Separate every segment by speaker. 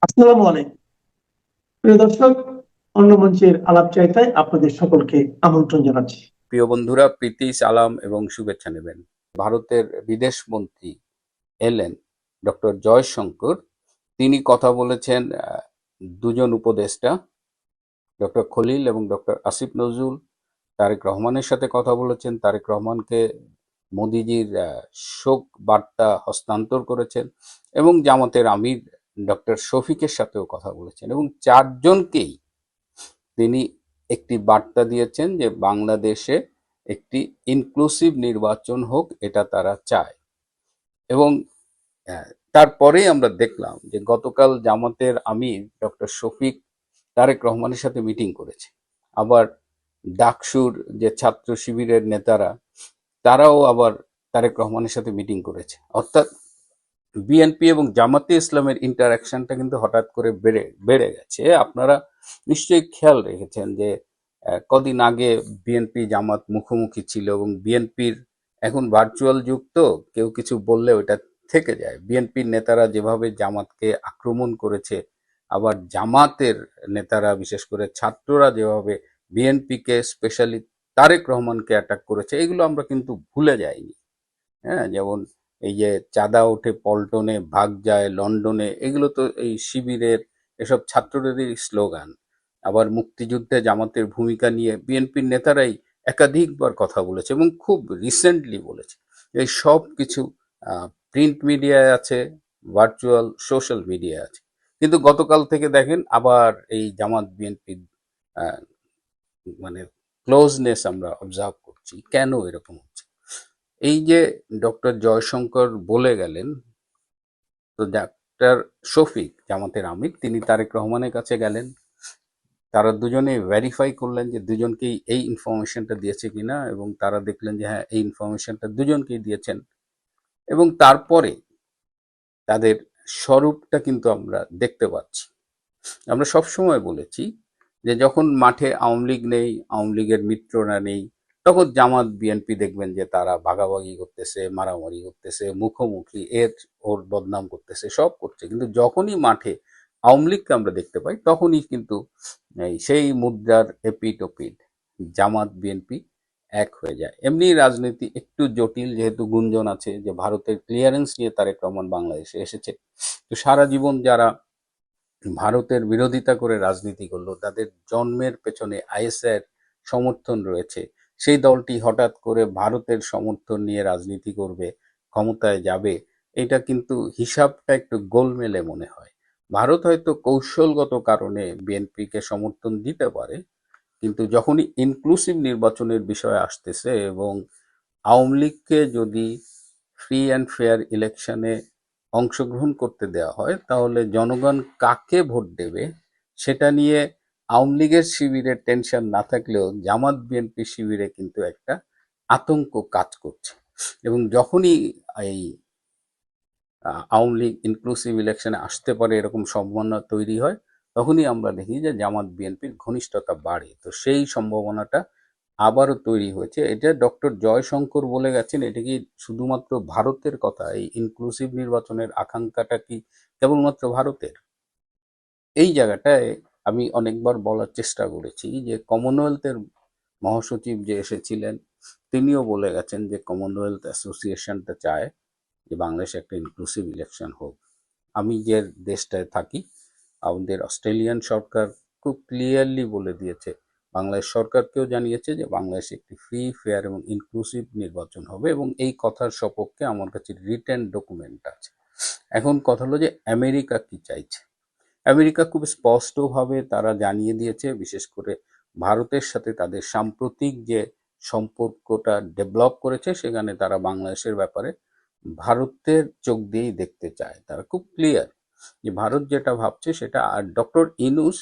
Speaker 1: আসসালামু আলাইকুম প্রিয় দর্শক, অন্য মঞ্চের আলাপ চাইতায় আপনাদের সকলকে আমন্ত্রণ জানাচ্ছি।
Speaker 2: প্রিয় বন্ধুরা, প্রীতি, সালাম এবং শুভেচ্ছা নেবেন। ভারতের বিদেশ মন্ত্রী এলেন ডক্টর জয়শঙ্কর। তিনি কথা বলেছেন দুজন উপদেষ্টা, ডক্টর খলিল এবং ডক্টর আসিফ নজরুল। তারেক রহমানের সাথে কথা বলেছেন, তারেক রহমানকে মোদিজির শোক বার্তা হস্তান্তর করেছেন এবং জামাতের আমির ডক্টর শফিকের সাথেও কথা বলেছেন এবং চারজনকেই তিনি একটি বার্তা দিয়েছেন যে বাংলাদেশে একটি ইনক্লুসিভ নির্বাচন হোক, এটা তারা চায়। এবং তারপরেই আমরা দেখলাম যে গতকাল জামাতের আমির ডক্টর শফিক তারেক রহমানের সাথে মিটিং করেছে। আবার ডাকসুর যে ছাত্র শিবিরের নেতারা, তারাও আবার তারেক রহমানের সাথে মিটিং করেছে। অর্থাৎ বিএনপি এবং জামাতে ইসলামের ইন্টারাকশনটা কিন্তু হঠাৎ করে বেড়ে গেছে। আপনারা নিশ্চয়ই খেয়াল রেখেছেন যে কদিন আগে বিএনপি জামাত মুখোমুখি ছিল এবং বিএনপির এখন ভার্চুয়াল যুগ, তো কেউ কিছু বললে ওটা থেকে যায়। বিএনপির নেতারা যেভাবে জামাতকে আক্রমণ করেছে, আবার জামাতের নেতারা বিশেষ করে ছাত্ররা যেভাবে বিএনপিকে স্পেশালি তারেক রহমানকে অ্যাটাক করেছে, এগুলো আমরা কিন্তু ভুলে যাইনি। হ্যাঁ, যেমন এই যে চাঁদা ওঠে পল্টনে, ভাগ যায় লন্ডনে, এগুলো তো এই শিবিরের এসব ছাত্রদেরই স্লোগান। আবার মুক্তিযুদ্ধে জামাতের ভূমিকা নিয়ে বিএনপির নেতারাই একাধিকবার কথা বলেছে এবং খুব রিসেন্টলি বলেছে। এই সব কিছু প্রিন্ট মিডিয়ায় আছে, ভার্চুয়াল সোশ্যাল মিডিয়ায় আছে। কিন্তু গতকাল থেকে দেখেন আবার এই জামাত বিএনপির মানে ক্লোজনেস আমরা অবজার্ভ করছি। কেন এরকম হচ্ছে? এই যে ডক্টর জয়শঙ্কর বলে গেলেন, তো ডাক্তার শফিক জামাতের আমির তিনি তারেক রহমানের কাছে গেলেন। তারা দুজনে ভেরিফাই করলেন যে দুজনকেই এই ইনফরমেশনটা দিয়েছে কিনা, এবং তারা দেখলেন যে হ্যাঁ, এই ইনফরমেশনটা দুজনকেই দিয়েছেন। এবং তারপরে তাদের স্বরূপটা কিন্তু আমরা দেখতে পাচ্ছি। আমরা সবসময় বলেছি যে যখন মাঠে আওয়ামী লীগ নেই, আওয়ামী লীগের মিত্ররা নেই, তখন জামাত বিএনপি দেখবেন যে তারা ভাগাভাগি করতেছে, মারামারি করতেছে, মুখোমুখি, ওর বদনাম করতেছে, সব করছে। কিন্তু যখনই মাঠে আওয়ামী লীগকে আমরা দেখতে পাই, তখনই কিন্তু সেই মুদ্রার এপিঠ ওপিঠ জামাত বিএনপি এক হয়ে যায়। এমনি রাজনীতি একটু জটিল, যেহেতু গুঞ্জন আছে যে ভারতের ক্লিয়ারেন্স নিয়ে তারেক রহমান বাংলাদেশে এসেছে। তো সারা জীবন যারা ভারতের বিরোধিতা করে রাজনীতি করলো, তাদের জন্মের পেছনে আইএসআইয়ের সমর্থন রয়েছে। সেই দলটি হঠাৎ করে ভারতের সমর্থন নিয়ে রাজনীতি করবে, ক্ষমতায় যাবে, এটা কিন্তু হিসাবটা একটু গোলমেলে মনে হয়। ভারত হয়তো কৌশলগত কারণে বিএনপিকে সমর্থন দিতে পারে, কিন্তু যখনই ইনক্লুসিভ নির্বাচনের বিষয় আসতেছে এবং আওয়ামী লীগকে যদি ফ্রি অ্যান্ড ফেয়ার ইলেকশনে অংশগ্রহণ করতে দেওয়া হয়, তাহলে জনগণ কাকে ভোট দেবে সেটা নিয়ে আওয়ামী লীগের শিবিরে টেনশন না থাকলেও জামাত বিএনপি শিবিরে কিন্তু একটা আতঙ্ক কাজ করছে। এবং যখনই এই আওয়ামী লীগ ইনক্লুসিভ ইলেকশনে আসতে পারে এরকম সম্ভাবনা তৈরি হয়, তখনই আমরা দেখি যে জামাত বিএনপির ঘনিষ্ঠতা বাড়ে। তো সেই সম্ভাবনাটা আবারও তৈরি হয়েছে। এটা ডক্টর জয়শঙ্কর বলে গেছেন। এটা কি শুধুমাত্র ভারতের কথা? এই ইনক্লুসিভ নির্বাচনের আকাঙ্ক্ষাটা কি কেবলমাত্র ভারতের? এই জায়গাটায় আমি অনেকবার বলার চেষ্টা করেছি যে কমনওয়েলথের মহাসচিব যে এসেছিলেন, তিনিও বলে গেছেন যে কমনওয়েলথ অ্যাসোসিয়েশনটা চায় যে বাংলাদেশে একটা ইনক্লুসিভ ইলেকশন হোক। আমি যে দেশটায় থাকি, আমাদের অস্ট্রেলিয়ান সরকার খুব ক্লিয়ারলি বলে দিয়েছে, বাংলাদেশ সরকারকেও জানিয়েছে যে বাংলাদেশে একটি ফ্রি, ফেয়ার এবং ইনক্লুসিভ নির্বাচন হবে, এবং এই কথার সপক্ষে আমার কাছে রিটেন ডকুমেন্ট আছে। এখন কথা হলো যে আমেরিকা কি চাইছে। আমেরিকা খুব স্পষ্টভাবে তারা জানিয়ে দিয়েছে, বিশেষ করে ভারতের সাথে তাদের সাম্প্রতিক যে সম্পর্কটা ডেভেলপ করেছে, সেখানে তারা বাংলাদেশের ব্যাপারে ভারতের চোখ দিয়েই দেখতে চায়। তারা খুব ক্লিয়ার যে ভারত যেটা ভাবছে সেটা। আর ডক্টর ইনুস,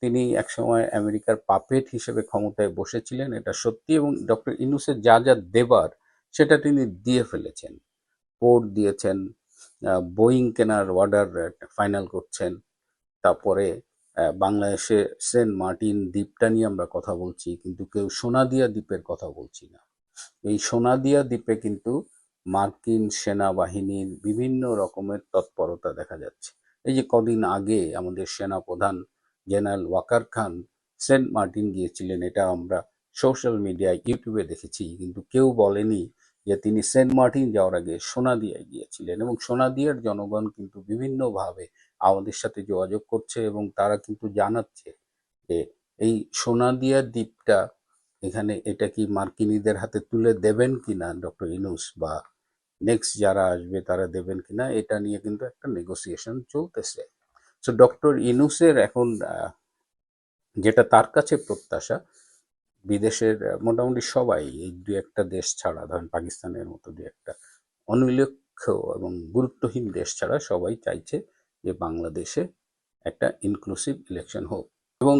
Speaker 2: তিনি একসময় আমেরিকার পাপেট হিসেবে ক্ষমতায় বসেছিলেন, এটা সত্যি, এবং ডক্টর ইনুসের যা যা দেবার সেটা তিনি দিয়ে ফেলেছেন। পোর্ট দিয়েছেন, বোয়িং কেনার অর্ডার ফাইনাল করছেন। তারপরে বাংলাদেশে সেন্ট মার্টিন দ্বীপটা নিয়ে আমরা কথা বলছি, কিন্তু কেউ সোনাদিয়া দ্বীপের কথা বলছি না। এই সোনাদিয়া দ্বীপে কিন্তু মার্কিন সেনাবাহিনীর বিভিন্ন রকমের তৎপরতা দেখা যাচ্ছে। এই যে কদিন আগে আমাদের সেনাপ্রধান জেনারেল ওয়াকার খান সেন্ট মার্টিন গিয়েছিলেন, এটা আমরা সোশ্যাল মিডিয়ায় ইউটিউবে দেখেছি, কিন্তু কেউ বলেনি যে তিনি সেন্ট মার্টিন যাওয়ার আগে সোনাদিয়ায় গিয়েছিলেন। এবং সোনাদিয়ার জনগণ কিন্তু বিভিন্নভাবে আমাদের সাথে যোগাযোগ করছে এবং তারা কিন্তু জানাচ্ছে যে এই সোনাদিয়া দ্বীপটা এখানে এটা কি মার্কিনীদের হাতে তুলে দেবেন কিনা ডক্টর ইউনূস, বা নেক্সট যারা আসবে তারা দেবেন কিনা, এটা নিয়ে কিন্তু একটা নেগোসিয়েশন চলতেছে। সো ডক্টর ইউনূসের এখন যেটা তার কাছে প্রত্যাশা, বিদেশের মোটামুটি সবাই, এই দু একটা দেশ ছাড়া, ধরেন পাকিস্তানের মতো দু একটা অনুল্লেখ্য এবং গুরুত্বহীন দেশ ছাড়া সবাই চাইছে যে বাংলাদেশে একটা ইনক্লুসিভ ইলেকশন হোক। এবং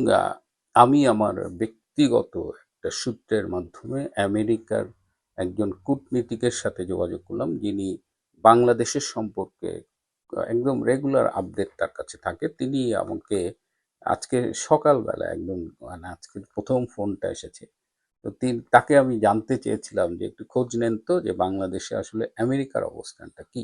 Speaker 2: আমি আমার ব্যক্তিগত একটা সূত্রের মাধ্যমে আমেরিকার একজন কূটনীতিকের সাথে যোগাযোগ করলাম, যিনি বাংলাদেশের সম্পর্কে একদম রেগুলার আপডেট তার কাছে থাকে। তিনি আমাকে আজকে সকালবেলা একদম, মানে আজকে প্রথম ফোনটা এসেছে, তো তাকে আমি জানতে চেয়েছিলাম যে একটু খোঁজ নেন তো যে বাংলাদেশে আসলে আমেরিকার অবস্থানটা কি।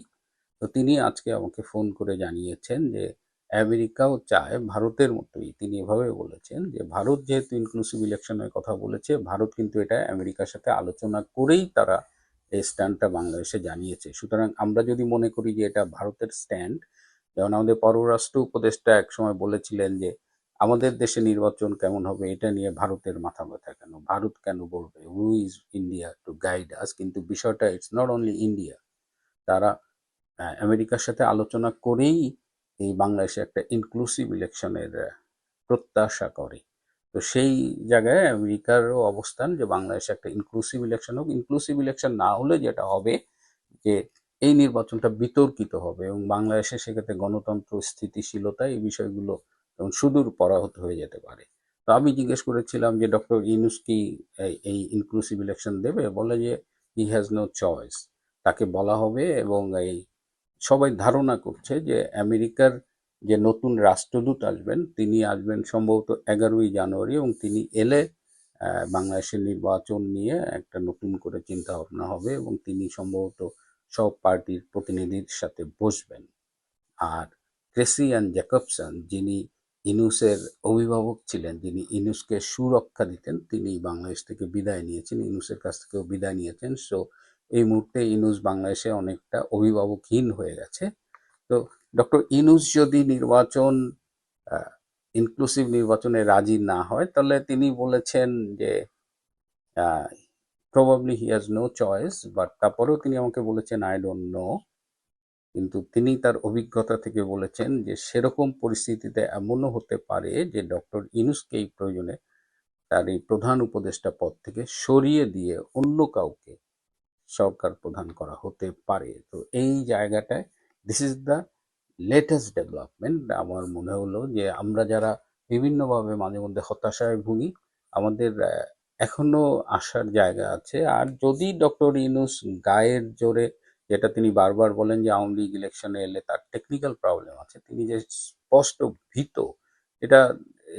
Speaker 2: তো তিনি আজকে আমাকে ফোন করে জানিয়েছেন যে আমেরিকাও চায় ভারতের মতোই, তিনি এভাবে বলেছেন যে ভারত যেহেতু ইনক্লুসিভ ইলেকশনের কথা বলেছে, ভারত কিন্তু এটা আমেরিকার সাথে আলোচনা করেই তারা এই স্ট্যান্ডটা বাংলাদেশে জানিয়েছে। সুতরাং আমরা যদি মনে করি যে এটা ভারতের স্ট্যান্ড, যেমন আমাদের পররাষ্ট্র উপদেষ্টা একসময় বলেছিলেন যে আমাদের দেশে নির্বাচন কেমন হবে এটা নিয়ে ভারতের মাথা ব্যথা কেন, ভারত কেন বলবে, who is India to guide আস। কিন্তু বিষয়টা ইটস নট অনলি ইন্ডিয়া, তারা আমেরিকার সাথে আলোচনা করেই এই বাংলাদেশে একটা ইনক্লুসিভ ইলেকশনের প্রত্যাশা করে। তো সেই জায়গায় আমেরিকারও অবস্থান যে বাংলাদেশে একটা ইনক্লুসিভ ইলেকশন হোক। ইনক্লুসিভ ইলেকশন না হলে যেটা হবে যে এই নির্বাচনটা বিতর্কিত হবে এবং বাংলাদেশে সেক্ষেত্রে গণতন্ত্র, স্থিতিশীলতা, এই বিষয়গুলো এবং সুদূর পরাহত হয়ে যেতে পারে। তো আমি জিজ্ঞেস করেছিলাম যে ডক্টর ইউনূস কি এই ইনক্লুসিভ ইলেকশন দেবে, বলে যে হি হ্যাজ নো চয়েস, তাকে বলা হবে। এবং এই সবাই ধারণা করছে যে আমেরিকার যে নতুন রাষ্ট্রদূত আসবেন, তিনি আসবেন সম্ভবত 11ই জানুয়ারি, এবং তিনি এলে বাংলাদেশের নির্বাচন নিয়ে একটা নতুন করে চিন্তা ভাবনা হবে এবং তিনি সম্ভবত সব পার্টির প্রতিনিধির সাথে বসবেন। আর ক্রেসিয়ান জ্যাকবসন, যিনি ইউনূসের অভিভাবক ছিলেন, যিনি ইউনূসকে সুরক্ষা দিতেন, তিনি বাংলাদেশ থেকে বিদায় নিয়েছেন, ইউনূসের কাছ থেকেও বিদায় নিয়েছেন। সো এই মুহূর্তে ইউনূস বাংলাদেশে অনেকটা অভিভাবকহীন হয়ে গেছে। তো ডক্টর ইউনূস যদি নির্বাচন ইনক্লুসিভ নির্বাচনে রাজি না হয়, তাহলে তিনি বলেছেন যে probably he has no choice, but তারপরেও তিনি আমাকে বলেছেন আই ডোন্ট নো। কিন্তু তিনি তার অভিজ্ঞতা থেকে বলেছেন যে সেরকম পরিস্থিতিতে এমনও হতে পারে যে ডক্টর ইউনূসকে এই প্রয়োজনে তার এই প্রধান উপদেষ্টা পদ থেকে সরিয়ে দিয়ে অন্য কাউকে সরকার প্রধান করা হতে পারে। তো এই জায়গাটায় this is the latest development. আমার মনে হলো যে আমরা যারা বিভিন্নভাবে মাঝে মধ্যে হতাশায় ভুগি, আমাদের এখনো আসার জায়গা আছে। আর যদি ডক্টর ইউনূস গায়ের জোরে, যেটা তিনি বারবার বলেন যে আওয়ামী লীগ ইলেকশনে এলে তার টেকনিক্যাল প্রবলেম আছে, তিনি যে স্পষ্ট ভীত, এটা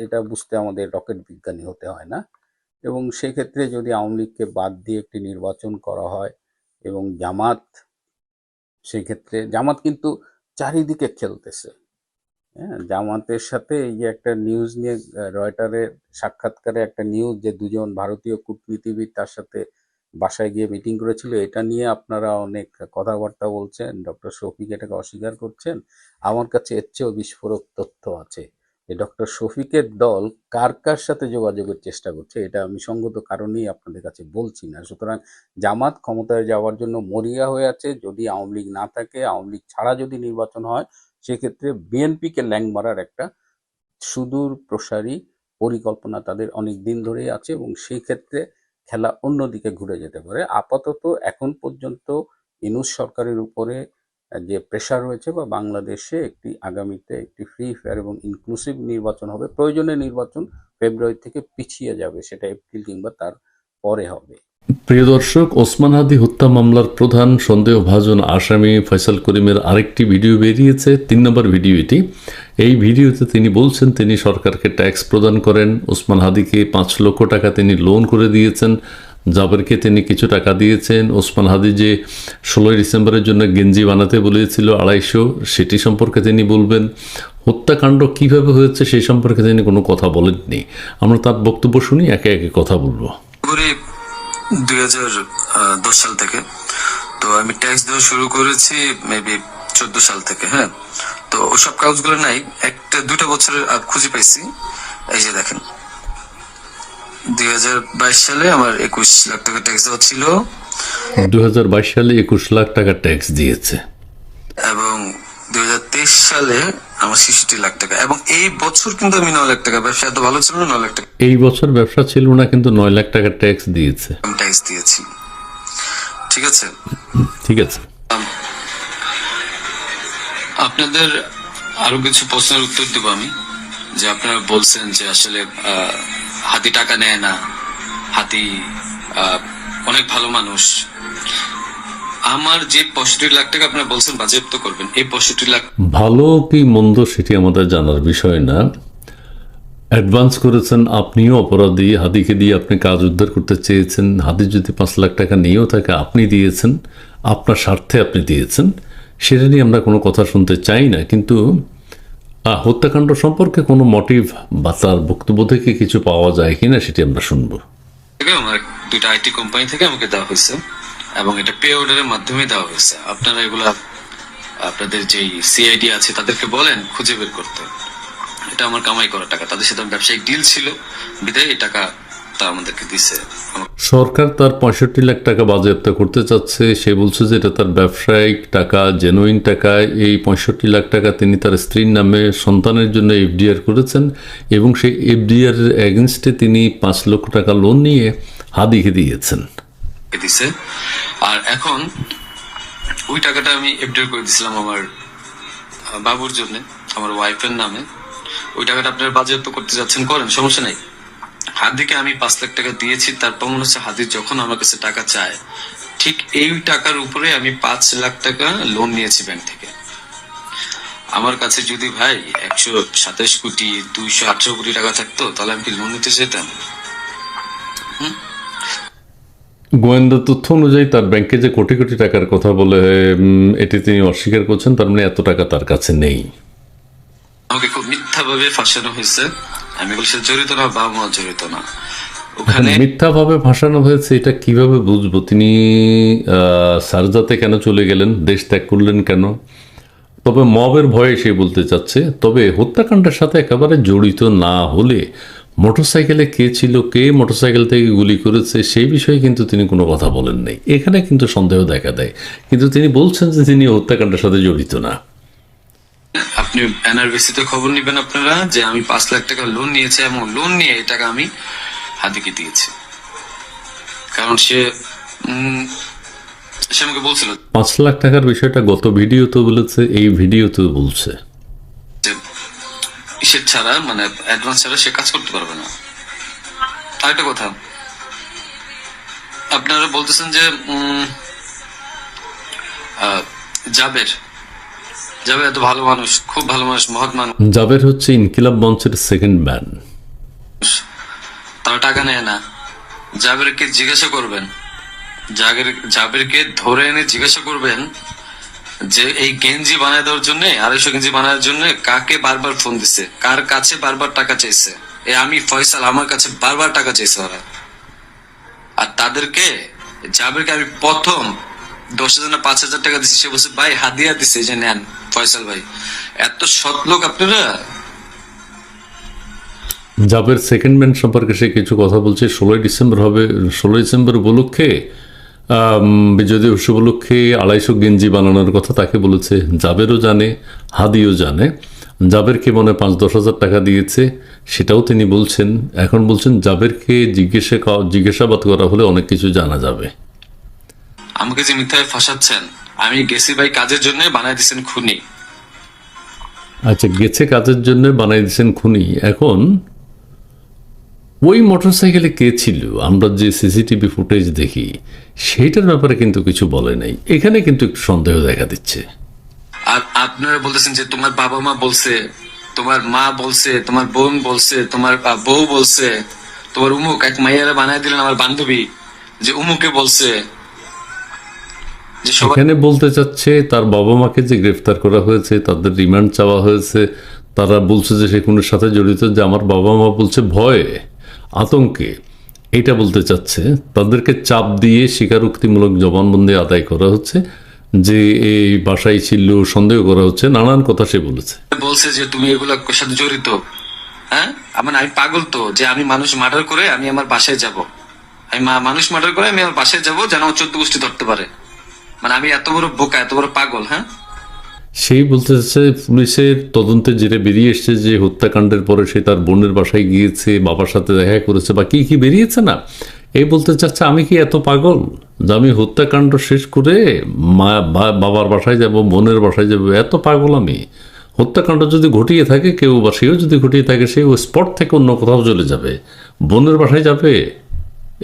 Speaker 2: এটা বুঝতে আমাদের রকেট বিজ্ঞানী হতে হয় না। এবং সেক্ষেত্রে যদি আওয়ামী লীগকে বাদ দিয়ে একটি নির্বাচন করা হয় এবং জামাত, সেক্ষেত্রে জামাত কিন্তু চারিদিকে খেলতেছে। হ্যাঁ, জামাতের সাথে এই যে একটা নিউজ নিয়ে রয়টারের সাক্ষাৎকারে একটা নিউজ যে দুজন ভারতীয় কূটনীতিবিদ তার সাথে বাসায় গিয়ে মিটিং করেছিল, এটা নিয়ে আপনারা অনেক কথাবার্তা বলছেন, ডক্টর শফিক এটাকে অস্বীকার করছেন। আমার কাছে এর চেয়েও বিস্ফোরক তথ্য আছে যে ডক্টর শফিকের দল কার কার সাথে যোগাযোগের চেষ্টা করছে, এটা আমি সঙ্গত কারণেই আপনাদের কাছে বলছি না। সুতরাং জামাত ক্ষমতায় যাওয়ার জন্য মরিয়া হয়ে আছে। যদি আওয়ামী লীগ না থাকে, আওয়ামী লীগ ছাড়া যদি নির্বাচন হয়, সেক্ষেত্রে বিএনপিকে ল্যাং মারার একটা সুদূর প্রসারী পরিকল্পনা তাদের অনেক দিন ধরেই আছে এবং সেই ক্ষেত্রে খেলা অন্যদিকে ঘুরে যেতে পারে। আপাতত এখন পর্যন্ত ইউনূস সরকারের উপরে যে প্রেশার রয়েছে, বা বাংলাদেশে একটি আগামীতে একটি ফ্রি, ফেয়ার এবং ইনক্লুসিভ নির্বাচন হবে, প্রয়োজনে নির্বাচন ফেব্রুয়ারি থেকে পিছিয়ে যাবে, সেটা এপ্রিল কিংবা তার পরে হবে।
Speaker 3: প্রিয় দর্শক, ওসমান হাদী হত্যা মামলার প্রধান সন্দেহভাজন আসামি ফয়সাল করিমের আরেকটি ভিডিও বেরিয়েছে, 3 নম্বর ভিডিও এটি। এই ভিডিওতে তিনি বলছেন তিনি সরকারকে ট্যাক্স প্রদান করেন, ওসমান হাদীকে 5 লক্ষ টাকা তিনি লোন করে দিয়েছেন, জাবেরকে তিনি কিছু টাকা দিয়েছেন। ওসমান হাদি যে 16 ডিসেম্বরের জন্য গেঞ্জি বানাতে বলেছিল 250, সেটি সম্পর্কে তিনি বলবেন। হত্যাকাণ্ড কিভাবে হয়েছে সেই সম্পর্কে তিনি কোনো কথা বলেননি। আমরা তার বক্তব্য শুনি, একে একে কথা বলবো।
Speaker 4: 2010 সাল থেকে, তো আমি ট্যাক্স দেওয়া শুরু করেছি মেবি 14 সাল থেকে। হ্যাঁ, তো ওসব কাগজগুলো নাই, একটা 2টা বছরের খুঁজে পাইছি। এই যে দেখেন, 2022 সালে আমার 21 লাখ টাকা ট্যাক্স দেওয়া ছিল,
Speaker 3: 2022 সালে 21 লাখ টাকা ট্যাক্স দিয়েছে।
Speaker 4: এবং 2023 সালে আমার 66 লাখ টাকা। এবং এই বছর কিন্তু আমি 9 লাখ টাকা, ব্যবসা এত ভালো ছিল না, 9 লাখ টাকা
Speaker 3: এই বছর ব্যবসা ছিল না, কিন্তু 9 লাখ টাকা ট্যাক্স দিয়েছে।
Speaker 4: আমি ট্যাক্স দিয়েছি। ঠিক আছে,
Speaker 3: ঠিক আছে।
Speaker 4: আপনাদের আরো কিছু প্রশ্নের উত্তর দেবো আমি। যে আপনারা বলছেন যে আসলে হাতি টাকা নেয় না, হাতি অনেক ভালো মানুষ। আমার যে 65 লাখ টাকা আপনারা বলছেন বাজেয়াপ্ত করবেন, এই 65 লাখ
Speaker 3: ভালো কি মন্দ সেটি আমাদের জানার বিষয় না। অ্যাডভান্স করেছেন, আপনিও অপরাধী। হাদিকে দিয়ে আপনি কাজ উদ্ধার করতে চেয়েছেন। হাদি যদি 5 লাখ টাকা নিয়েও থাকে, আপনি দিয়েছেন, আপনার স্বার্থে আপনি দিয়েছেন, সেটা নিয়ে আমরা কোনো কথা শুনতে চাই না। কিন্তু হত্যাকাণ্ড সম্পর্কে কোনো মোটিভ বা তার বক্তব্য থেকে কিছু পাওয়া যায় কিনা সেটি আমরা শুনবো।
Speaker 4: থেকে আমার 2টা আইটি কোম্পানি থেকে আমাকে দেওয়া হয়েছে, এবং এটা পে অর্ডারের মাধ্যমে দেওয়া হয়েছে। আপনারা এগুলা আপনাদের যেই সিআইডি আছে তাদেরকে বলেন খুঁজে বের করতে। এটা আমার কামাই করা টাকা, তাদের সাথে আমার ব্যবসায়িক ডিল ছিল, বিধায় এই টাকা তারা আমাদেরকে দিছে।
Speaker 3: সরকার তার 65 লাখ টাকা বাজেয়াপ্ত করতে চাচ্ছে। সে বলছে যে এটা তার ব্যবসায়িক টাকা, জেনুইন টাকা। এই 65 লাখ টাকা তিনি তার স্ত্রীর নামে সন্তানের জন্য এফডিআর করেছেন, এবং সেই এফডিআর এর এগেনস্টে তিনি 5 লক্ষ টাকা লোন নিয়ে হাদিকে দিয়েছেন।
Speaker 4: দিছে। আর এখন ওই টাকাটা আমি এফডিআর করে দিয়েছিলাম আমার বাবুর জন্য, আমার ওয়াইফের নামে। ওই টাকাটা আপনারা বাজেয়াপ্ত করতে যাচ্ছেন, করেন, সমস্যা নাই। হাদিকে আমি 5 লাখ টাকা দিয়েছি, তার প্রমাণ হচ্ছে হাদি যখন আমার কাছে টাকা চায়, ঠিক এই টাকার উপরে আমি 5 লাখ টাকা লোন নিয়েছি ব্যাংক থেকে। আমার কাছে যদি ভাই 127 কোটি 218 কোটি টাকা থাকতো, তাহলে আমি কি লোন নিতে যেতাম?
Speaker 3: গোয়েন্দা তথ্য অনুযায়ী তার ব্যাংকে যে কোটি কোটি টাকার কথা বলে এটি তিনি অস্বীকার করছেন। তার মানে এত টাকা তার কাছে নেই।
Speaker 4: আমাকে খুব মিথ্যাভাবে ফাঁসানো হয়েছে। আমি বলছি জড়িত না, বাবা মা জড়িত না। ওখানে
Speaker 3: মিথ্যাভাবে ফাঁসানো হয়েছে, এটা কিভাবে বুঝবো? তিনি সারজাতে কেন চলে গেলেন, দেশ ত্যাগ করলেন কেন? তবে মবের ভয়ে সে বলতে চাচ্ছে। তবে হত্যাকাণ্ডের সাথে একেবারে জড়িত না হলে মোটরসাইকেলে কে ছিল, কে মোটরসাইকেল থেকে গুলি করেছে, সেই বিষয়ে কিন্তু তিনি কোনো কথা বলেন নাই। এখানে কিন্তু সন্দেহ দেখা দেয়, কিন্তু তিনি বলছেন যে তিনি হত্যাকাণ্ডের সাথে জড়িত না।
Speaker 4: আপনি এনআরবিসিতে খবর নিবেন আপনারা যে আমি 5 লাখ টাকা লোন নিয়েছি, এবং লোন নিয়ে এই টাকা আমি হাদিকে দিয়েছি। কারণ সে আমাকে বলছিল
Speaker 3: 5 লাখ টাকার বিষয়টা গত ভিডিওতে বলেছে, এই ভিডিওতেও বলছে
Speaker 4: যে ইসের ছাড়া, মানে অ্যাডভান্স ছাড়া সে কাজ করতে পারবে না। আরেকটা কথা, আপনারা বলতেছেন যে জাবের এত ভালো মানুষ, খুব ভালো মানুষ, মহৎ মানুষ।
Speaker 3: জাবের হচ্ছে ইনকিলাব মঞ্চের সেকেন্ড ম্যান।
Speaker 4: তারা টাকা নেয় না। জাবেরকে জিজ্ঞাসা করবেন, জাবেরকে ধরে এনে জিজ্ঞাসা করবেন যে এই গেঞ্জি বানায় দেওয়ার জন্য, 250 গেঞ্জি বানানোর জন্য কাকে বারবার ফোন দিছে, কার কাছে বারবার টাকা চাইছে। আমি ফয়সাল, আমার কাছে বারবার টাকা চাইছে ওরা। আর তাদেরকে, জাবেরকে আমি প্রথম 10,000 না 5,000 টাকা দিচ্ছি, সে বলছে ভাই হাদিয়া দিছে, যে নেন ফয়সাল ভাই। এত সৎ লোক আপনারা।
Speaker 3: জাবের সেকেন্ড ম্যান সম্পর্কে সে কিছু কথা বলছে। 16 ডিসেম্বর হবে, 16 ডিসেম্বর উপলক্ষে, বিজয় দিবস উপলক্ষে 250 গেঞ্জি বানানোর কথা তাকে বলেছে। জাবেরও জানে, হাদিও জানে। জাবেরকে মনে 5-10 হাজার টাকা দিয়েছে, সেটাও তিনি বলছেন। এখন বলছেন জাবেরকে জিজ্ঞাসাবাদ করা হলে অনেক কিছু জানা যাবে।
Speaker 4: আমাকে যে মিথ্যায় ফাঁসাচ্ছেন, আমি গেছি ভাই কাজের জন্য, বানাই দিচ্ছেন খুনি।
Speaker 3: আচ্ছা, গেছে কাজের জন্য, বানাই দিচ্ছেন খুনি। এখন ওই মোটরসাইকেলে কে ছিল, আমরা যে সিসিটিভি ফুটেজ দেখি সেইটার ব্যাপারে কিন্তু কিছু বলে নাই। এখানে কিন্তু একটু সন্দেহ দেখা দিচ্ছে।
Speaker 4: আর আপনারা বলতেছেন যে তোমার বাবা মা বলছে, তোমার মা বলছে, তোমার বোন বলছে, তোমার বউ বলছে, তোমার উমুক এক মাইয়ারা বানায় দিলেন আমার বান্ধবী, যে উমুকে বলছে, যে সবাই
Speaker 3: এখানে বলতে চাচ্ছে তার বাবা মাকে যে গ্রেফতার করা হয়েছে, তাদের রিমান্ড চাওয়া হয়েছে, তারা বলছে যে সে কোনের সাথে জড়িত, যে আমার বাবা মা বলছে ভয়ে, আতঙ্কে, এটা বলতে চাচ্ছে। তাদেরকে চাপ দিয়ে স্বীকারোক্তিমূলক জবানবন্দি আদায় করা হচ্ছে, যে এই বাসায় ছিল, সন্দেহ করা হচ্ছে, নানান কথা সে বলেছে।
Speaker 4: বলছে যে তুমি এগুলোর সাথে জড়িত। হ্যাঁ, আমি পাগল তো, যে আমি মানুষ মার্ডার করে আমি আমার বাসায় যাব, আমি মানুষ মার্ডার করে আমি আমার বাসায় যাব যেন 14 গোষ্ঠী ধরতে পারে। মানে আমি এত বড় বোকা, এত বড় পাগল? হ্যাঁ,
Speaker 3: সেই বলতে চাচ্ছে পুলিশের তদন্তে যেটা বেরিয়ে এসছে যে হত্যাকাণ্ডের পরে সে তার বোনের বাসায় গিয়েছে, বাবার সাথে দেখা করেছে, বা কি কি বেরিয়েছে না, এই বলতে চাচ্ছে আমি কি এত পাগল যে আমি হত্যাকাণ্ড শেষ করে বাবার বাসায় যাব, বোনের বাসায় যাব? এত পাগল আমি? হত্যাকাণ্ড যদি ঘটিয়ে থাকে কেউ, বা সেও যদি ঘটিয়ে থাকে, সে ওই স্পট থেকে অন্য কোথাও চলে যাবে, বোনের বাসায় যাবে?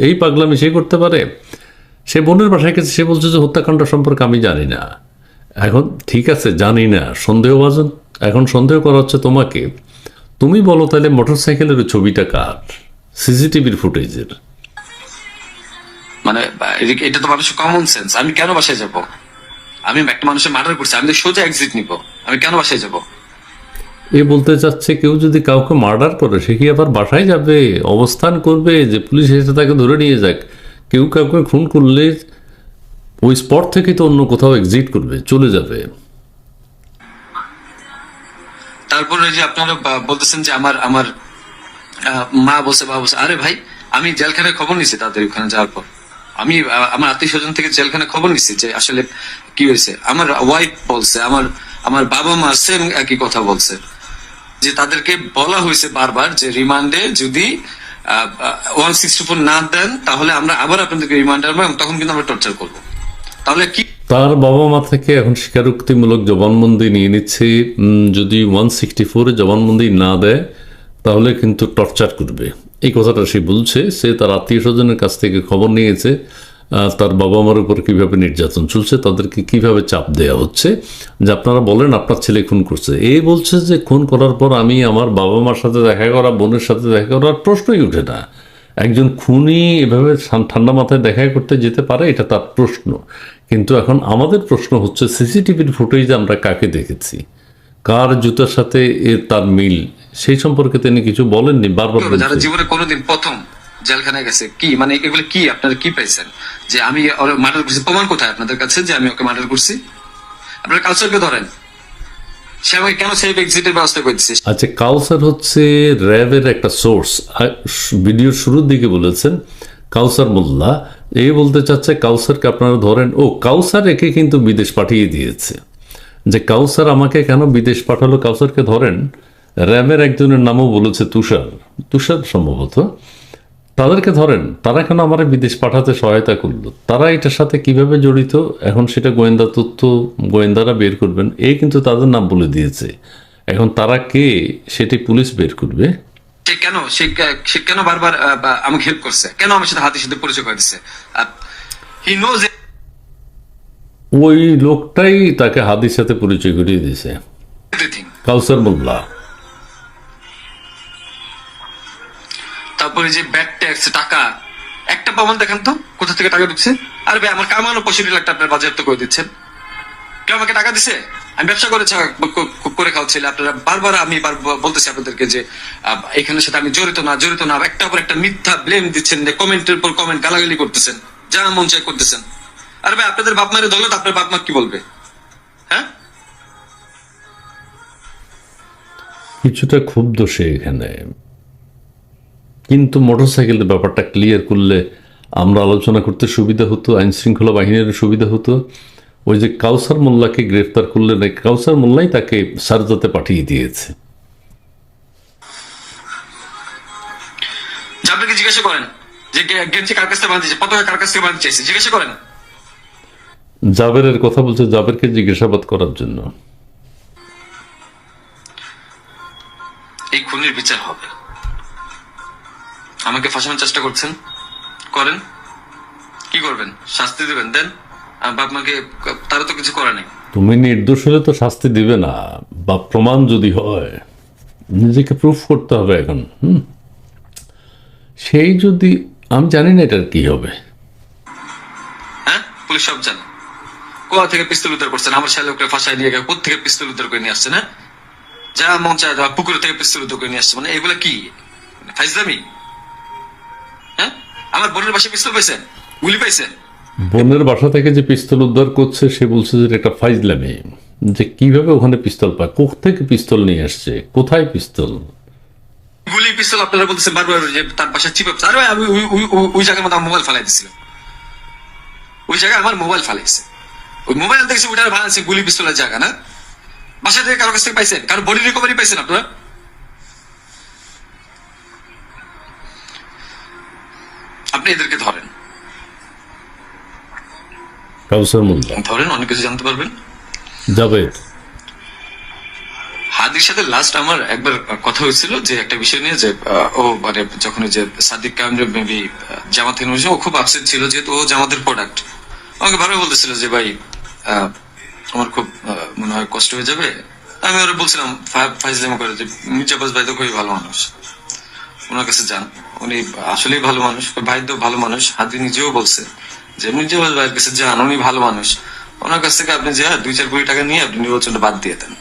Speaker 3: এই পাগলামি সে করতে পারে? সে বোনের বাসায় গেছে, সে বলছে যে হত্যাকাণ্ড সম্পর্কে আমি জানি না। এখন ঠিক আছে, জানি না, সন্দেহভাজন। এখন সন্দেহ করা হচ্ছে তোমাকে। তুমি বলো তাহলে মোটরসাইকেলের ছবিটা কার? সিসিটিভির ফুটেজের।
Speaker 4: মানে এটা তো মানুষের কমন সেন্স। আমি কেন বাসায় যাব? আমি একটা মানুষের মার্ডার করছি, আমি তো সোজা এক্সিট নিব, আমি কেন বাসায় যাব?
Speaker 3: এ বলতে চাচ্ছে কেউ যদি কাউকে মার্ডার করে সে কি আবার বাসায় যাবে, অবস্থান করবে যে পুলিশ এসে তাকে ধরে নিয়ে যাক? কেউ কাউকে খুন করলে ওই স্পট থেকে তো অন্য কোথাও এক্সিট করবে, চলে যাবে।
Speaker 4: তারপরে যে আপনারা বলতেছেন যে আমার আমার মা বলছে, বাবা বলছে। আরে ভাই, আমি জেলখানায় খবর নিছি তাদের ওখানে যাওয়ার পর। আমি আমার আত্মীয় স্বজন থেকে জেলখানায় খবর নিছি যে আসলে কি হয়েছে। আমার ওয়াইফ বলছে, আমার আমার বাবা মা সেম একই কথা বলছে, যে তাদেরকে বলা হয়েছে বারবার যে রিমান্ডে যদি 164 না দেন তাহলে আমরা আবার আপনাদেরকে রিমান্ডে আনবো এবং তখন কিন্তু আমরা টর্চার করবো। তাহলে কি
Speaker 3: তার বাবা মা থেকে এখন স্বীকারোক্তিমূলক জবানবন্দি নিয়ে নিচ্ছে। যদি 164-এ জবানবন্দি না দেয় তাহলে কিন্তু টর্চার করবে, এই কথাটা সে বলছে। সে তার আত্মীয় স্বজনের কাছ থেকে খবর নিয়েছে তার বাবা মার উপর কীভাবে নির্যাতন চলছে, তাদেরকে কিভাবে চাপ দেওয়া হচ্ছে, যে আপনারা বলেন আপনার ছেলে খুন করছে। এই বলছে যে খুন করার পর আমি আমার বাবা মার সাথে দেখা করা, বোনের সাথে দেখা করার প্রশ্নই ওঠে না। একজন খুনি এভাবে ঠান্ডা মাথায় দেখা করতে যেতে পারে, এটা তার প্রশ্ন। কিন্তু এখন আমাদের প্রশ্ন হচ্ছে সিসিটিভির ফুটেজে আমরা কাকে দেখেছি, কার জুতার সাথে তার মিল, সেই সম্পর্কে তিনি কিছু বলেননি। বারবার
Speaker 4: যারা জীবনে কোনোদিন প্রথম জেলখানায় গেছে, কি মানে এগুলো কি আপনারা কি পাইছেন? যে আমি মার্ডার করছি, প্রমাণ কোথায় আপনাদের কাছে যে আমি ওকে মার্ডার করছি? আপনারা কালচারকে ধরেন, সে আমাকে কেন সেফ এক্সিটের ব্যবস্থা করে দিচ্ছে?
Speaker 3: আচ্ছা, কাউসার হচ্ছে র্যাবের একটা সোর্স। ভিডিওর শুরুর দিকে বলেছেন কাউসার মোল্লা। এই বলতে চাচ্ছে কাউসারকে আপনারা ধরেন। ও কাউসার একে কিন্তু বিদেশ পাঠিয়ে দিয়েছে। যে কাউসার আমাকে কেন বিদেশ পাঠালো, কাউসারকে ধরেন। র্যাবের একজনের নামও বলেছে তুষার সম্ভবত। তাদেরকে ধরেন, তারা কেন আমার বিদেশ পাঠাতে সহায়তা করলো, তারা এটার সাথে কিভাবে জড়িত, এখন সেটা গোয়েন্দা তথ্য গোয়েন্দারা বের করবেন। এই কিন্তু তাদের নাম বলে দিয়েছে। এখন তারা কে সেটি পুলিশ বের করবে।
Speaker 4: সে কেন বারবার আমাকে হেল্প করছে, কেন আমার সাথে হাতের সাথে পরিচয় করে দিচ্ছে? হি নোজ
Speaker 3: ওই লোকটাই তাকে হাদির সাথে পরিচয় করিয়ে দিয়েছে,
Speaker 4: এভরিথিং।
Speaker 3: কাউসার মোল্লা।
Speaker 4: তারপরে যে ব্যাড ট্যাক্স, টাকা, একটা প্রমাণ দেখান তো কোথা থেকে টাকা ঢুকছে? আরে ভাই, আমার কামানো 65 লাখ টাকা আপনার বাজেয়াপ্ত করে দিচ্ছেন। কেউ আমাকে টাকা দিছে? আমি ব্যবসা করে খাওয়াচ্ছি। আপনারা বারবার আমি বলতেছি আপনাদেরকে যে এখানের সাথে আমি জড়িত না। একটা পর একটা মিথ্যা ব্লেম দিচ্ছেন, কমেন্টের পর কমেন্ট গালাগালি করতেছেন, যা মন চাই করতেছেন। আরে ভাই, আপনাদের বাপ মায়ের দৌলত আপনার বাপ মা কি বলবে? হ্যাঁ,
Speaker 3: কিছুটা ক্ষুব্ধ সে এখানে, কিন্তু মোটরসাইকেলের ব্যাপারটা ক্লিয়ার করলে আমরা আলোচনা করতে সুবিধা হতো, আইন শৃঙ্খলা বাহিনীর সুবিধা হতো। ওই যে কাউসার মোল্লাকে গ্রেফতার করলে না, কাউসার মোল্লাই তাকে সারজাতে পাঠিয়ে দিয়েছে।
Speaker 4: আপনাকে জিজ্ঞাসা করেন যে গেঞ্জি কার কাছ থেকে বাঁধতে, পতাকা কার কাছ থেকে বাঁধতে চাইছে, জিজ্ঞাসা করেন।
Speaker 3: জাবেরের কথা বলছে, জাবেরকে জিজ্ঞাসাবাদ করার জন্য।
Speaker 4: এই খুনির বিচার হবে। আমাকে ফাঁসানোর চেষ্টা করছেন, করেন, কি করবেন? শাস্তি দিবেন, দেন। বাপ মাকে, তারা তো কিছু করে নাই।
Speaker 3: তুমি নির্দোষ হলে তো শাস্তি দিবে না, বা প্রমাণ যদি হয় নিজেকে প্রুফ করতে হবে। এখন সেই যদি, আমি জানি না এটার কি হবে,
Speaker 4: পুলিশ সব জানে। কোথা থেকে পিস্তল উদ্ধার করছেন, আমার শালককে ফাঁসায় নিয়ে গেছে, কোথা থেকে পিস্তল উদ্ধার করে নিয়ে আসছে, না যা মন চায় পুকুর থেকে পিস্তল উদ্ধার করে নিয়ে আসছে, মানে এগুলা কি ফাইজলামি? হ্যাঁ, আমার বোনের বাসায় পিস্তল পাইছেন, গুলি পাইছেন?
Speaker 3: বোনের বাসা থেকে যে পিস্তল উদ্ধার করছে সে বলছে যে এটা একটা ফাইজলামি, যে কিভাবে ওখানে পিস্তল পায়, কোত্থেকে পিস্তল নিয়ে আসছে, কোথায় পিস্তল।
Speaker 4: গুলি পিস্তল আপনারা বলতেছেন বারবার যে তার বাসায় চিপ আরে ভাই, আমি ওই জায়গার মধ্যে মোবাইল ফালাই দিছিল, ওই জায়গায় আমার মোবাইল ফালাইছে, ওই মোবাইল দেখছি ওইটা ভাঙছে গুলি পিস্তলের জায়গা না। বাসা থেকে কারো কাছ থেকে পাইছেন, কারো বডি রিকভারি পাইছেন আপনারা? আপনি এদেরকে ধরেন,
Speaker 3: কাউসার মোল্লা,
Speaker 4: ধরেন, অনেক কিছু জানতে পারবেন।
Speaker 3: জাভেদ,
Speaker 4: হাদির সাথে লাস্ট আমার একবার কথা হয়েছিল যে একটা বিষয় নিয়ে, যে ও মানে যখন ওই যে সাদিক কামরে মেবি জামাত থেকে ও খুব আপসেট ছিল, যেহেতু ও জামাতের প্রোডাক্ট। আমাকে ভালো বলতেছিল যে ভাই আমার খুব মনে হয় কষ্ট হয়ে যাবে। আমি ওরা বলছিলাম ফাইজলামি করে যে মির্জাবাজ ভাই তো খুবই ভালো মানুষ, ওনার কাছে যান, উনি আসলেই ভালো মানুষ, ভাই তো ভালো মানুষ। হাদি নিজেও বলছে যে মির্জাবাজ ভাইয়ের কাছে যান, উনি ভালো মানুষ, ওনার কাছ থেকে আপনি যে 2-4 কোটি টাকা নিয়ে আপনি নির্বাচনটা বাদ দিয়ে দেন।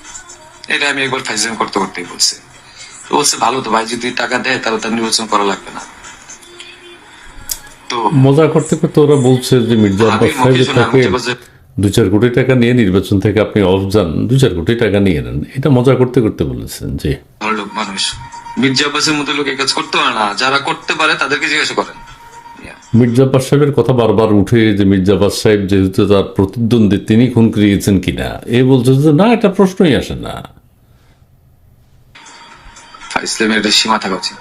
Speaker 4: এটা আমি একবার ফাইজলামি করতে করতেই বলছি। তো বলছে ভালো, তো ভাই যদি টাকা দেয় তাহলে তার নির্বাচন করা লাগবে না। তো
Speaker 3: মজা করতে করতে ওরা বলছে যে মির্জা আব্বাস
Speaker 4: হাদির মুখে
Speaker 3: সাহেবের
Speaker 4: শুনে আমি
Speaker 3: থেকে
Speaker 4: মির্জাবাজের
Speaker 3: 2-4 কোটি টাকা নিয়ে নির্বাচন থেকে আপনি অফ যান, 2-4 কোটি টাকা নিয়ে নেন, এটা মজা করতে করতে বলেছেন। যে
Speaker 4: ভালো লোক মানুষ, মির্জা আব্বাসের মতো লোক এই কাজ করতে পারে না, যারা করতে পারে তাদেরকে জিজ্ঞাসা করেন।
Speaker 3: মির্জা আব্বাস সাহেবের কথা বারবার উঠে, যে মির্জা আব্বাস সাহেব যেহেতু তার প্রতিদ্বন্দ্বী তিনি খুন করিয়েছেন কিনা, এ বলছে যে না, এটা প্রশ্নই আসে না।
Speaker 4: ইসলামের একটা সীমা থাকা উচিত।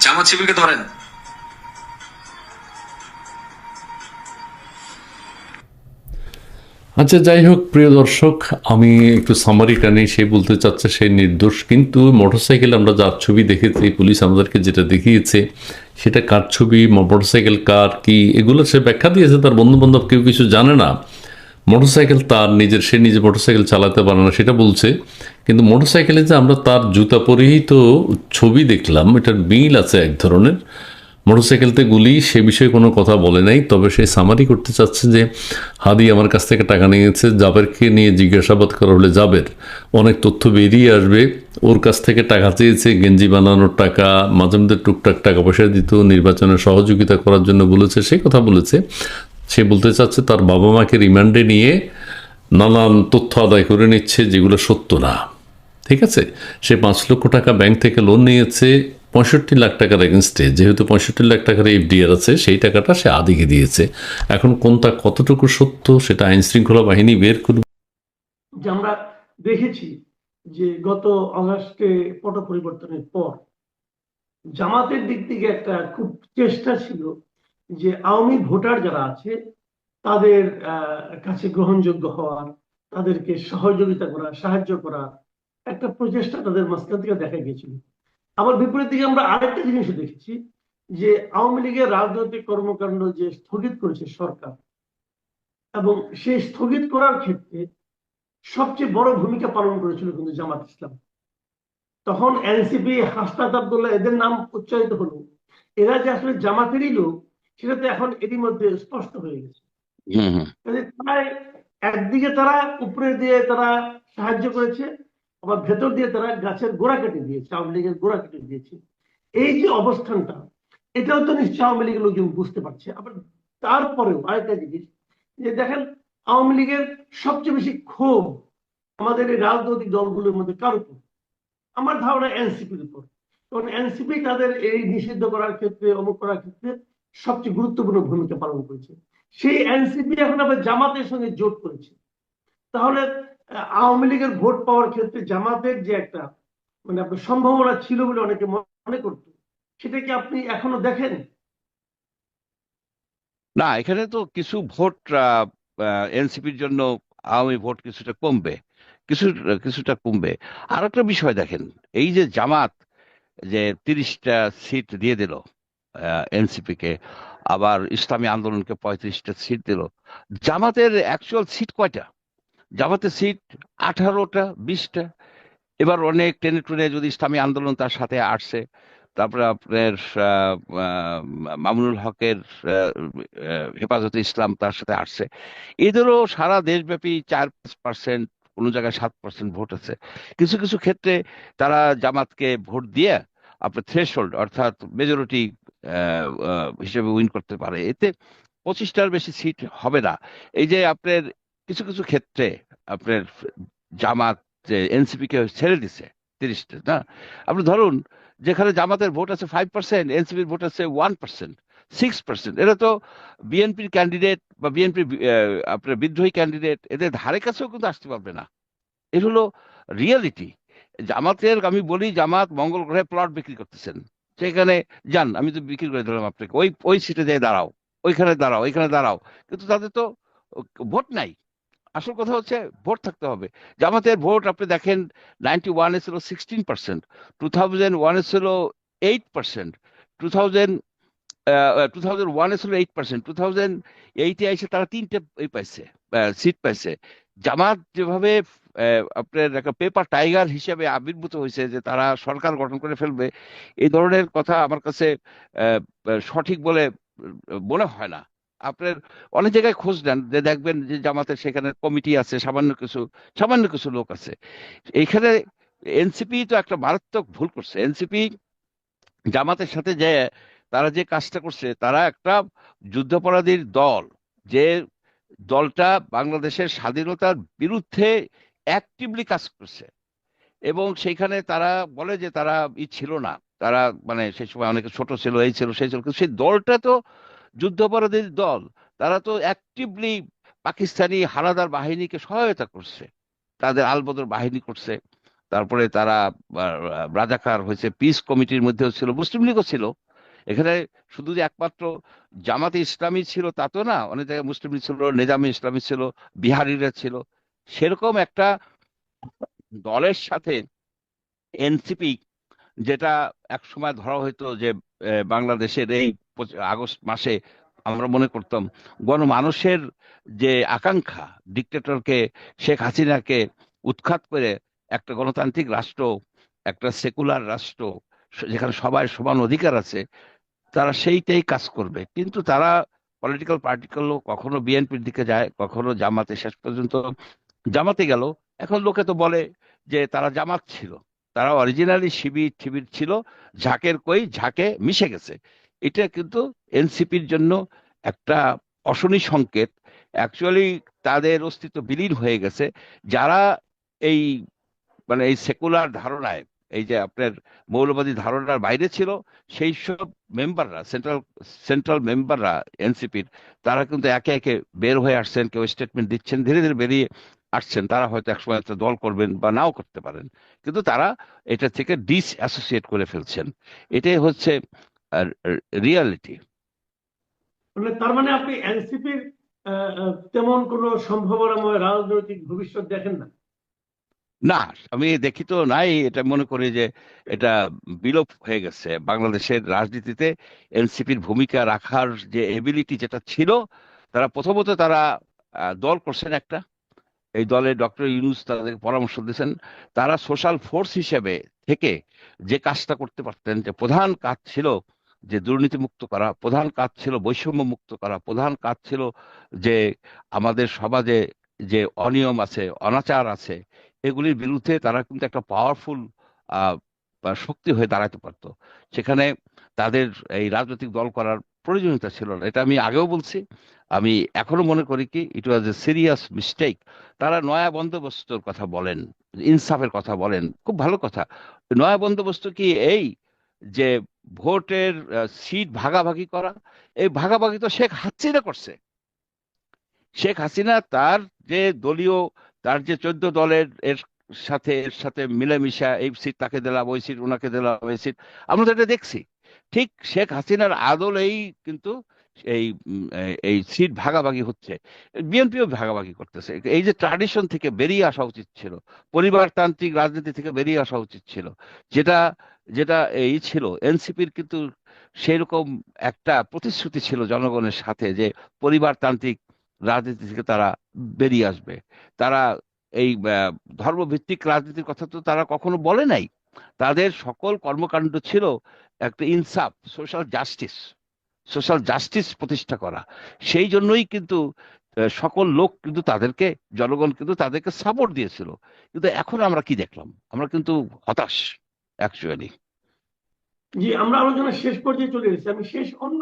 Speaker 4: জামাত শিবিরকে ধরেন,
Speaker 3: আচ্ছা, যাই হোক প্রিয় দর্শক, আমি একটু সামারিটা নেই। সে বলতে চাচ্ছে সে নির্দোষ, কিন্তু মোটরসাইকেল আমরা যার ছবি দেখেছি, পুলিশ আমাদেরকে যেটা দেখিয়েছে সেটা কার ছবি, মোটরসাইকেল কার, কি, এগুলো সে ব্যাখ্যা দিয়েছে। তার বন্ধু বান্ধব কেউ কিছু জানে না, মোটরসাইকেল তার নিজের, সে নিজে মোটরসাইকেল চালাতে পারে না সেটা বলছে। কিন্তু মোটরসাইকেলে যে আমরা তার জুতা পরিহিত ছবি দেখলাম, এটার মিল আছে এক ধরনের। মোটরসাইকেলতে গুলি, সে বিষয়ে কোনো কথা বলে নাই। তবে সে সামারি করতে চাচ্ছে যে হাদি আমার কাছ থেকে টাকা নিয়েছে, জাবেরকে নিয়ে জিজ্ঞাসাবাদ করা হলে জাবের অনেক তথ্য বেরিয়ে আসবে। ওর কাছ থেকে টাকা চেয়েছে, গেঞ্জি বানানোর টাকা, মাঝে মধ্যে টুকটাক টাকা পয়সা দিত, নির্বাচনে সহযোগিতা করার জন্য বলেছে, সেই কথা বলেছে। সে বলতে চাচ্ছে তার বাবা মাকে রিমান্ডে নিয়ে নানান তথ্য আদায় করে নিচ্ছে যেগুলো সত্য না। ঠিক আছে, সে 5 লক্ষ টাকা ব্যাংক থেকে লোন নিয়েছে 65 লাখ টাকার এগেনস্টে, যেহেতু 65 লাখ টাকার এফডিআর আছে, সেই টাকাটা সে আদিকে দিয়েছে। এখন কোনটা কতটুকু সত্য সেটা আইন শৃঙ্খলা বাহিনী বের করবে।
Speaker 1: যে আমরা দেখেছি যে গত আগস্টে পট পরিবর্তনের পর জামাতের দিক থেকে একটা খুব চেষ্টা ছিল যে আওয়ামী ভোটার যারা আছে তাদের কাছে গ্রহণযোগ্য হওয়ার, তাদেরকে সহযোগিতা করা, সাহায্য করা, একটা প্রচেষ্টা তাদের মাঝখান থেকে দেখা গিয়েছিল। আবার বিপরীত দিকে আমরা আরেকটা জিনিস দেখেছি যে আওয়ামী লীগের রাজনৈতিক কর্মকাণ্ড যে স্থগিত করেছে সরকার, এবং সেই স্থগিত করার ক্ষেত্রে সবচেয়ে বড় ভূমিকা পালন করেছিল কিন্তু জামাত ইসলাম। তখন এনসিপি, হাসনাত আব্দুল্লাহ এদের নাম উচ্চারিত হলো, এরা যে আসলে জামাতেরই লোক সেটা তো এখন এরই মধ্যে স্পষ্ট হয়ে গেছে। প্রায় একদিকে তারা উপরে দিয়ে তারা সাহায্য করেছে, আবার ভেতর দিয়ে তারা গাছের গোড়া কেটে দিয়েছে, আওয়ামী লীগের গোড়া কেটে দিয়েছে। এই যে অবস্থানটা, এটাও তো নিশ্চয় আওয়ামী লীগের লোকজন বুঝতে পারছে। আবার তারপরেও আরেকটা জিনিস যে দেখেন, আওয়ামী লীগের সবচেয়ে বেশি ক্ষোভ আমাদের এই রাজনৈতিক দলগুলোর মধ্যে কার উপর? আমার ধারণা এনসিপির উপর। কারণ এনসিপি তাদের এই নিষিদ্ধ করার ক্ষেত্রে, অমুক করার ক্ষেত্রে সবচেয়ে গুরুত্বপূর্ণ ভূমিকা পালন করেছে। সেই এনসিপি এখন আবার জামাতের সঙ্গে জোট করেছে। তাহলে আওয়ামী লীগের ভোট পাওয়ার ক্ষেত্রে জামাতের যে একটা মানে আপনার সম্ভাবনা ছিল বলে অনেকে মনে করত, সেটা কি আপনি এখনো দেখেন?
Speaker 5: না, এখানে তো কিছু ভোট এনসিপির জন্য আওয়ামী ভোট কিছুটা কমবে, কিছুটা কমবে। আর একটা বিষয় দেখেন, এই যে জামাত যে 30টা সিট দিয়ে দিল এনসিপি কে, আবার ইসলামী আন্দোলনকে 35টা সিট দিল, জামাতের অ্যাকচুয়াল সিট কয়টা? জামাতের সিট 18টা 20টা। এবার অনেক টেনে টুনে যদি ইসলামী আন্দোলন তার সাথে আসছে, তারপরে আপনার মামুনুল হকের হেফাজতে ইসলাম তার সাথে আসছে। এদেরও সারা দেশব্যাপী 4-5%, কোনো জায়গায় 7% ভোট আছে। কিছু কিছু ক্ষেত্রে তারা জামাতকে ভোট দিয়ে আপনার থ্রেশহোল্ড অর্থাৎ মেজরিটি হিসেবে উইন করতে পারে। এতে 25টার বেশি সিট হবে না। এই যে আপনার কিছু কিছু ক্ষেত্রে আপনার জামাত যে এনসিপি কে ছেড়ে দিছে 30টা না, আপনি ধরুন যেখানে জামাতের ভোট আছে 5%, এনসিপির ভোট আছে 1%, 6%, এটা তো বিএনপির ক্যান্ডিডেট বা বিএনপির আপনার বিদ্রোহী ক্যান্ডিডেট এদের ধারে কাছেও কিন্তু আসতে পারবে না। এটা হলো রিয়েলিটি। জামাতের আমি বলি জামাত মঙ্গল গ্রহে প্লট বিক্রি করতেছেন, সেখানে যান, আমি তো বিক্রি করে দিলাম আপনাকে, ওই ওই সিটে যেয়ে দাঁড়াও, ওইখানে দাঁড়াও, ওইখানে দাঁড়াও, কিন্তু তাদের তো ভোট নাই। আসল কথা হচ্ছে ভোট থাকতে হবে। জামাতের ভোট আপনি দেখেন 91-এ ছিল 16%, 2001-এ ছিল 8%, 2001-এ ছিল 8%, 2008-এ এসে তারা 3টে পাইছে, সিট পাইছে। জামাত যেভাবে আপনার একটা পেপার টাইগার হিসেবে আবির্ভূত হয়েছে যে তারা সরকার গঠন করে ফেলবে, এই ধরনের কথা আমার কাছে সঠিক বলে মনে হয় না। আপনার অনেক জায়গায় খোঁজ নেন যে দেখবেন যে জামাতের সেখানে কমিটি আছে, সামান্য কিছু লোক আছে। এইখানে এনসিপি তো একটা মারাত্মক ভুল করছে। এনসিপি জামাতের সাথে যে তারা যে কাজটা করছে, তারা একটা যুদ্ধাপরাধীর দল, যে দলটা বাংলাদেশের স্বাধীনতার বিরুদ্ধে অ্যাক্টিভলি কাজ করছে। এবং সেইখানে তারা বলে যে তারা ছিল না, তারা মানে সেই সময় অনেকে ছোট ছিল, এই ছিল সেই ছিল, কিন্তু সেই দলটা তো যুদ্ধাপরাধীর দল। তারা তো অ্যাক্টিভলি পাকিস্তানি হানাদার বাহিনীকে সহায়তা করছে, তাদের আলবদর বাহিনী করছে। তারপরে তারা রাজাকার হয়েছে, পিস কমিটির মধ্যেও ছিল, মুসলিম লীগও ছিল। এখানে শুধু যে একমাত্র জামাতে ইসলামী ছিল তা তো না, অনেক জায়গায় মুসলিম লীগ ছিল, নেজামে ইসলামী ছিল, বিহারিরা ছিল। সেরকম একটা দলের সাথে এনসিপি, যেটা এক সময় ধরা হইতো যে বাংলাদেশের এই আগস্ট মাসে আমরা মনে করতাম গণমানুষের যে আকাঙ্ক্ষা, ডিক্টেটরকে, শেখ হাসিনাকে উৎখাত করে একটা গণতান্ত্রিক রাষ্ট্র, একটা সেকুলার রাষ্ট্র যেখানে সবার সমান অধিকার আছে, তারা সেইটাই কাজ করবে। কিন্তু তারা পলিটিক্যাল পার্টিগুলো কখনো বিএনপির দিকে যায়, কখনো জামাতে, শেষ পর্যন্ত জামাতে গেল। এখন লোকে তো বলে যে তারা জামাত ছিল, তারা অরিজিনালি শিবির শিবির ছিল, ঝাঁকের কই ঝাঁকে মিশে গেছে। এটা কিন্তু এনসিপির জন্য একটা অশনি সংকেত। অ্যাকচুয়ালি তাদের অস্তিত্ব বিলীন হয়ে গেছে। যারা এই মানে এই সেকুলার ধারণায়, এই যে আপনার মৌলবাদী ধারণার বাইরে ছিল, সেই সব মেম্বাররা, সেন্ট্রাল মেম্বাররা এনসিপির, তারা কিন্তু একে একে বের হয়ে আসছেন, কেউ স্টেটমেন্ট দিচ্ছেন, ধীরে ধীরে বেরিয়ে আসছেন। তারা হয়তো একসময় একটা দল করবেন বা নাও করতে পারেন, কিন্তু তারা এটা থেকে ডিস অ্যাসোসিয়েট করে ফেলছেন। এটাই হচ্ছে রিয়ালিটি।
Speaker 1: মানে তার মানে আপনি এনসিপির তেমন কোনো সম্ভাবনাময় রাজনৈতিক ভবিষ্যৎ দেখেন না?
Speaker 5: না, আমি দেখি তো নাই, এটা মনে করি যে এটা বিলোপ হয়ে গেছে বাংলাদেশের রাজনীতিতে। এনসিপির ভূমিকা রাখার যে এবিলিটি যেটা ছিল, তারা প্রথমত তারা দল করছেন একটা, এই দলে ডক্টর ইউনূস তাদেরকে পরামর্শ দিয়েছেন। তারা সোশ্যাল ফোর্স হিসেবে থেকে যে কাজটা করতে পারতেন, যে প্রধান কাজ ছিল যে দুর্নীতি মুক্ত করা, প্রধান কাজ ছিল বৈষম্য মুক্ত করা, প্রধান কাজ ছিল যে আমাদের সমাজে যে অনিয়ম আছে, অনাচার আছে, এগুলির বিরুদ্ধে তারা কিন্তু একটা পাওয়ারফুল শক্তি হয়ে দাঁড়াতে পারতো। সেখানে তাদের এই রাজনৈতিক দল করার প্রয়োজনীয়তা ছিল না, এটা আমি আগেও বলছি। আমি এখনো মনে করি কি ইট ওয়াজ এ সিরিয়াস মিস্টেক। তারা নয়া বন্দোবস্তর কথা বলেন, ইনসাফের কথা বলেন, খুব ভালো কথা। নয়া বন্দোবস্ত কি এই যে ভোটের সিট ভাগাভাগি করা? এই ভাগাভাগি তো শেখ হাসিনা করছে। শেখ হাসিনা তার যে দলীয়, তার যে 14 দলের এর সাথে মিলেমিশা এই সিট তাকে দিলাম, ওই সিট ওনাকে দিলাম, এই সিট, আমরা তো এটা দেখছি। ঠিক শেখ হাসিনার আদলেই কিন্তু এই এই সিট ভাগাভাগি হচ্ছে। বিএনপিও ভাগাভাগি করতেছে। এই যে ট্র্যাডিশন থেকে বেরিয়ে আসা উচিত ছিল, পরিবারতান্ত্রিক রাজনীতি থেকে বেরিয়ে আসা উচিত ছিল, যেটা যেটা এই ছিল এনসিপির, কিন্তু সেরকম একটা প্রতিশ্রুতি ছিল জনগণের সাথে যে পরিবারতান্ত্রিক রাজনীতি থেকে তারা বেরিয়ে আসবে। তারা এই ধর্মভিত্তিক রাজনীতির কথা তো তারা কখনো বলে নাই। তাদের সকল কর্মকাণ্ড ছিল একটা ইনসাফ, সোশ্যাল জাস্টিস প্রতিষ্ঠা করা। সেই জন্যই কিন্তু সকল লোক কিন্তু তাদেরকে, জনগণ কিন্তু তাদেরকে সাপোর্ট দিয়েছিল। কিন্তু এখন আমরা কি দেখলাম? আমরা কিন্তু হতাশ অ্যাকচুয়ালি।
Speaker 1: জি, আমরা আলোচনা শেষ পর্যায়ে চলে এসেছি। আমি শেষ অন্য